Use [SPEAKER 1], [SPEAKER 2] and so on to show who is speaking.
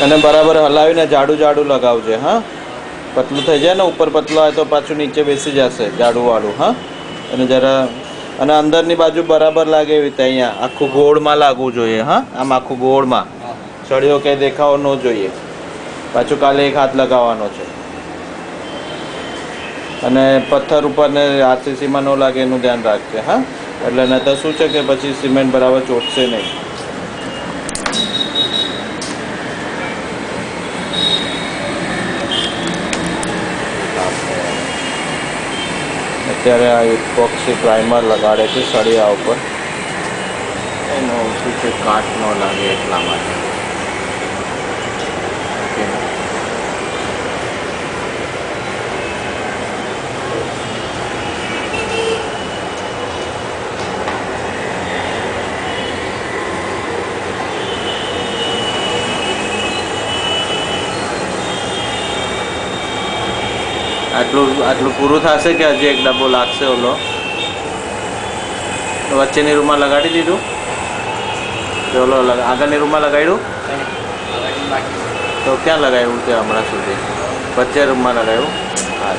[SPEAKER 1] અને બરાબર હલાવીને જાડું જાડું લગાવજે. હા, પતલું થઈ જાય ને ઉપર પતલું હોય તો પાછું નીચે બેસી જશે જાડુંવાળું. હા, અને જરા અને અંદરની બાજુ બરાબર લાગે એવી રીતે અહીંયા આખું ગોળમાં લાગવું જોઈએ. હા, આમ આખું ગોળમાં સળિયો કંઈ દેખાવો ન જોઈએ. પાછું કાલે એક હાથ લગાવવાનો છે. અને પથ્થર ઉપર ને આરસીસીમાં ન લાગે એનું ધ્યાન રાખજે. હા, એટલે નહીં તો શું છે કે પછી સિમેન્ટ બરાબર ચોટશે નહીં. અત્યારે આ ઇપોક્સી પ્રાઇમર લગાડે છે સળિયા ઉપર. એનો શું છે કાટ ન લાગે એટલા માટે. આટલું પૂરું થશે કે હજી એક ડબ્બો લાગશે? ઓલો વચ્ચેની રૂમમાં લગાડી દીધું કે ઓલો આગળની રૂમમાં લગાડ્યું? તો ક્યાં લગાવ્યું તે હમણાં સુધી? વચ્ચે રૂમમાં લગાવ્યું? હા.